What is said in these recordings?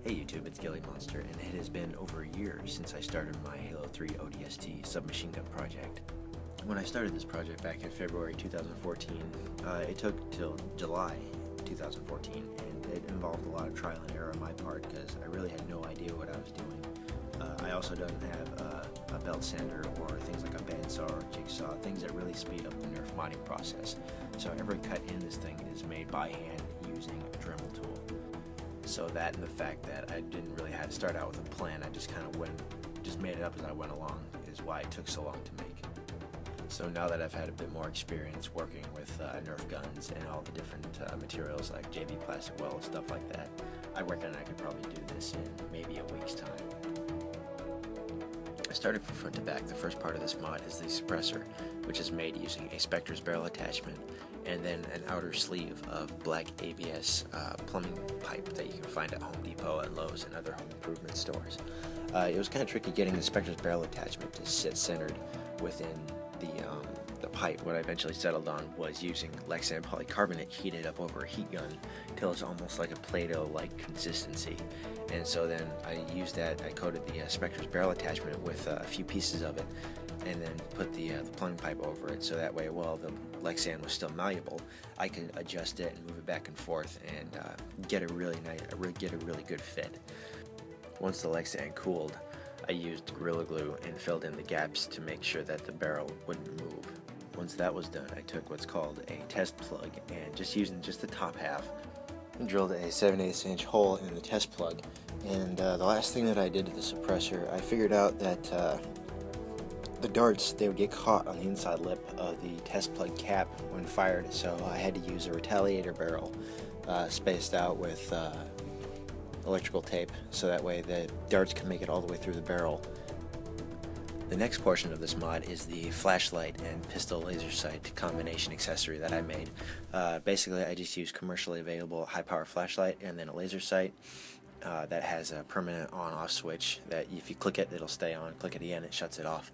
Hey YouTube, it's Gilly Monster, and it has been over a year since I started my Halo 3 ODST submachine gun project. When I started this project back in February 2014, it took till July 2014, and it involved a lot of trial and error on my part because I really had no idea what I was doing. I also don't have a belt sander or things like a bandsaw or jigsaw, things that really speed up the Nerf modding process. So every cut in this thing is made by hand using a Dremel tool. So that and the fact that I didn't really have to start out with a plan, I just kind of made it up as I went along, is why it took so long to make. So now that I've had a bit more experience working with Nerf guns and all the different materials like JB plastic weld, stuff like that, I reckon I could probably do this in maybe a week's time. I started from front to back. The first part of this mod is the Suppressor, which is made using a Spectre's barrel attachment and then an outer sleeve of black ABS plumbing pipe that you can find at Home Depot and Lowe's and other home improvement stores. It was kind of tricky getting the Spectre's barrel attachment to sit centered within the pipe. What I eventually settled on was using Lexan polycarbonate heated up over a heat gun till it's almost like a Play-Doh-like consistency. And so then I used that, I coated the Spectre's barrel attachment with a few pieces of it and then put the plumbing pipe over it, so that way while the Lexan was still malleable, I could adjust it and move it back and forth and get a really good fit. Once the Lexan cooled, I used Gorilla Glue and filled in the gaps to make sure that the barrel wouldn't move. Once that was done, I took what's called a test plug and just using just the top half, and drilled a 7/8 inch hole in the test plug. And the last thing that I did to the suppressor, I figured out that the darts, they would get caught on the inside lip of the test plug cap when fired, so I had to use a retaliator barrel spaced out with electrical tape, so that way the darts can make it all the way through the barrel. The next portion of this mod is the flashlight and pistol laser sight combination accessory that I made. Basically, I just use commercially available high power flashlight and then a laser sight that has a permanent on-off switch that if you click it, it'll stay on. Click it again, it shuts it off.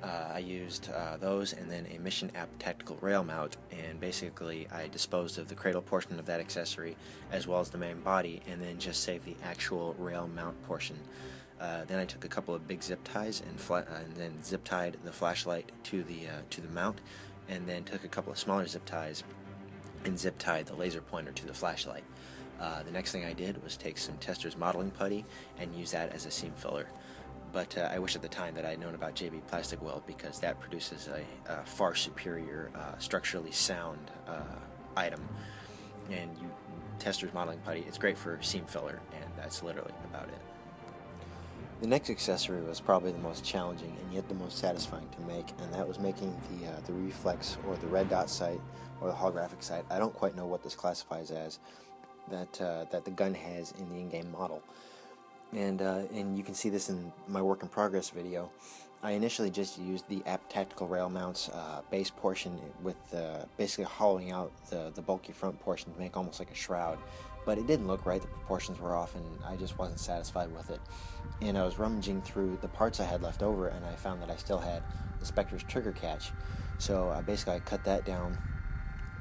I used those and then a Mission App tactical rail mount, and basically I disposed of the cradle portion of that accessory as well as the main body, and then just saved the actual rail mount portion. Then I took a couple of big zip ties and then zip tied the flashlight to the mount, and then took a couple of smaller zip ties and zip tied the laser pointer to the flashlight. The next thing I did was take some Tester's modeling putty and use that as a seam filler. But I wish at the time that I had known about JB plastic weld, because that produces a far superior structurally sound item. And Tester's modeling putty, it's great for seam filler, and that's literally about it. The next accessory was probably the most challenging and yet the most satisfying to make, and that was making the reflex or the red dot sight or the holographic sight. I don't quite know what this classifies as, that the gun has in the in-game model. And you can see this in my work in progress video. I initially just used the App Tactical Rail Mounts base portion with basically hollowing out the bulky front portion to make almost like a shroud. But it didn't look right, the proportions were off, and I just wasn't satisfied with it. And I was rummaging through the parts I had left over, and I found that I still had the Spectre's trigger catch. So basically I cut that down,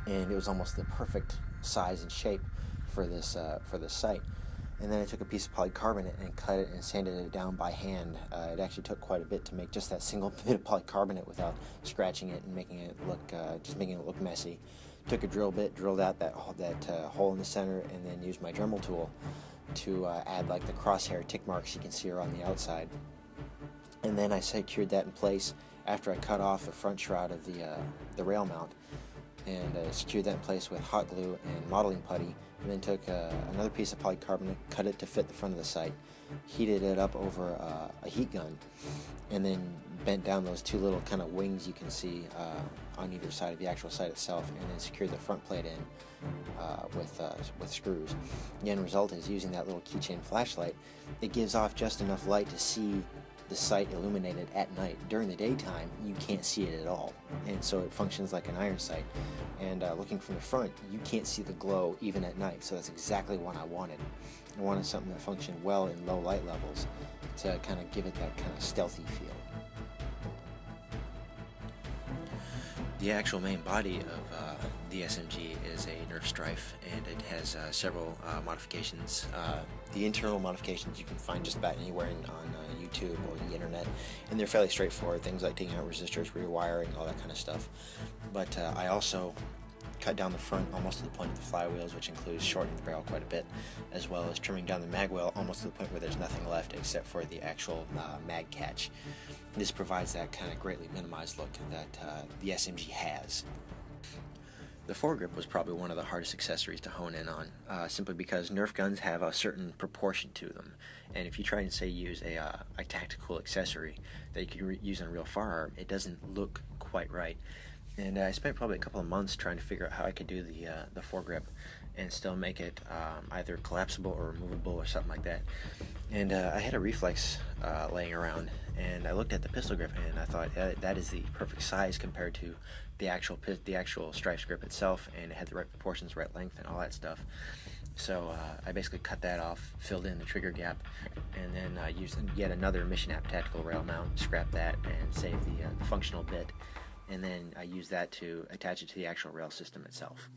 and it was almost the perfect size and shape for this sight. And then I took a piece of polycarbonate and cut it and sanded it down by hand. It actually took quite a bit to make just that single bit of polycarbonate without scratching it and making it look messy. Took a drill bit, drilled out that hole in the center, and then used my Dremel tool to add like the crosshair tick marks you can see around the outside. And then I secured that in place after I cut off the front shroud of the rail mount, and secured that in place with hot glue and modeling putty, and then took another piece of polycarbonate, cut it to fit the front of the sight, heated it up over a heat gun, and then bent down those two little kind of wings you can see on either side of the actual sight itself, and then secured the front plate in with screws. The end result is, using that little keychain flashlight, it gives off just enough light to see the sight illuminated at night. During the daytime, you can't see it at all, and so it functions like an iron sight. And looking from the front, you can't see the glow even at night, so that's exactly what I wanted. I wanted something that functioned well in low light levels to kind of give it that kind of stealthy feel. The actual main body of the SMG is a Nerf Strife, and it has several modifications. The internal modifications you can find just about anywhere on YouTube or the internet, and they're fairly straightforward. Things like taking out resistors, rewiring, all that kind of stuff. But I also cut down the front almost to the point of the flywheels, which includes shortening the barrel quite a bit, as well as trimming down the mag well almost to the point where there's nothing left except for the actual mag catch. This provides that kind of greatly minimized look that the SMG has. The Foregrip was probably one of the hardest accessories to hone in on, simply because Nerf guns have a certain proportion to them, and if you try and say use a tactical accessory that you can use on a real firearm, it doesn't look quite right. And I spent probably a couple of months trying to figure out how I could do the Foregrip and still make it either collapsible or removable or something like that. And I had a reflex laying around, and I looked at the pistol grip and I thought that is the perfect size compared to the actual Strife's grip itself, and it had the right proportions, right length, and all that stuff. So I basically cut that off, filled in the trigger gap, and then used yet another Mission App tactical rail mount, scrapped that, and saved the functional bit. And then I use that to attach it to the actual rail system itself.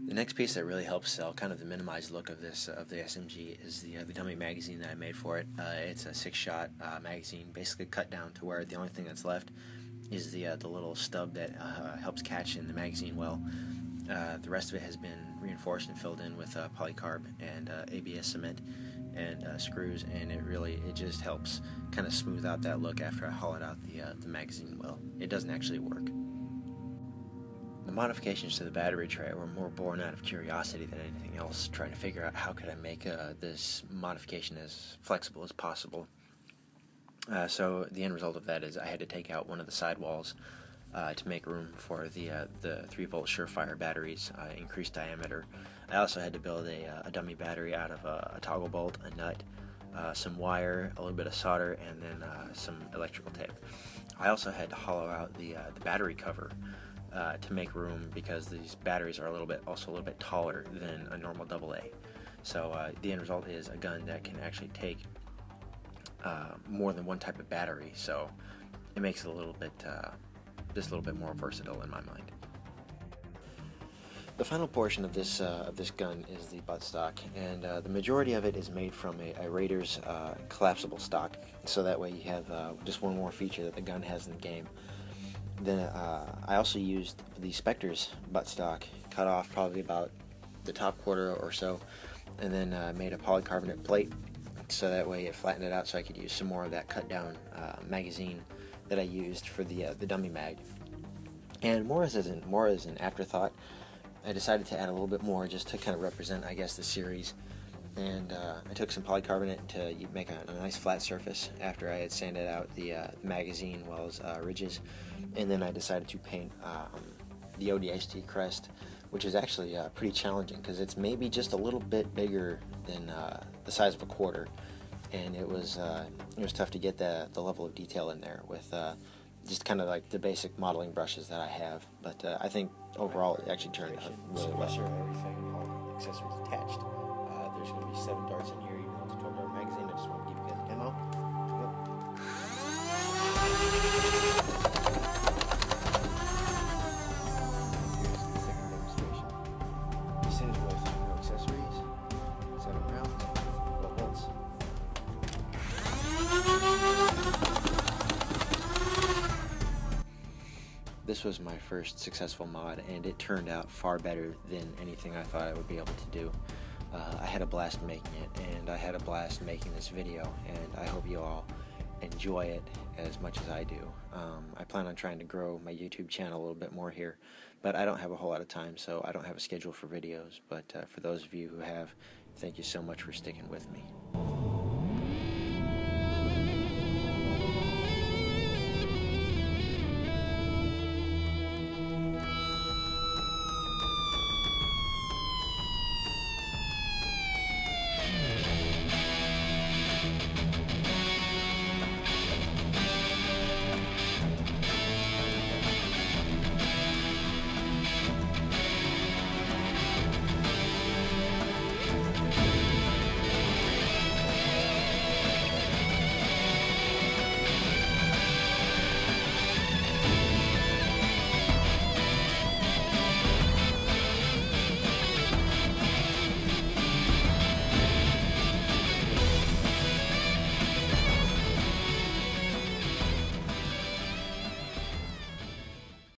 The next piece that really helps sell kind of the minimized look of the SMG is the dummy magazine that I made for it. It's a 6-shot magazine, basically cut down to where the only thing that's left is the little stub that helps catch in the magazine well. The rest of it has been reinforced and filled in with polycarb and ABS cement and screws, and it just helps kind of smooth out that look after I hollowed out the magazine well. It doesn't actually work. The modifications to the battery tray were more born out of curiosity than anything else, trying to figure out how could I make this modification as flexible as possible. So the end result of that is I had to take out one of the sidewalls to make room for the 3-volt Surefire batteries, increased diameter. I also had to build a dummy battery out of a toggle bolt, a nut, some wire, a little bit of solder, and then some electrical tape. I also had to hollow out the battery cover to make room, because these batteries are also a little bit taller than a normal AA. So the end result is a gun that can actually take more than one type of battery. So it makes it just a little bit more versatile in my mind. The final portion of this gun is the buttstock, and the majority of it is made from a Raiders collapsible stock, so that way you have just one more feature that the gun has in the game. Then I also used the Spectre's buttstock, cut off probably about the top quarter or so, and then made a polycarbonate plate, so that way it flattened it out so I could use some more of that cut down magazine that I used for the dummy mag. And more as an afterthought, I decided to add a little bit more just to kind of represent, I guess, the series. And I took some polycarbonate to make a nice flat surface after I had sanded out the magazine well as ridges. And then I decided to paint the Odst Crest, which is actually pretty challenging because it's maybe just a little bit bigger than the size of a quarter. And it was tough to get the level of detail in there with just kind of like the basic modeling brushes that I have. But I think overall it actually turned out really well. Suppressor, everything, all the accessories attached. There's going to be 7 darts in here, even though it's a 12-dart magazine. I just want to give you guys a demo. Here's the second demonstration. This is with no accessories, 7 rounds, 12 bolts. This was my first successful mod, and it turned out far better than anything I thought I would be able to do. I had a blast making it, and I had a blast making this video, and I hope you all enjoy it as much as I do. I plan on trying to grow my YouTube channel a little bit more here, but I don't have a whole lot of time, so I don't have a schedule for videos. But for those of you who have, thank you so much for sticking with me.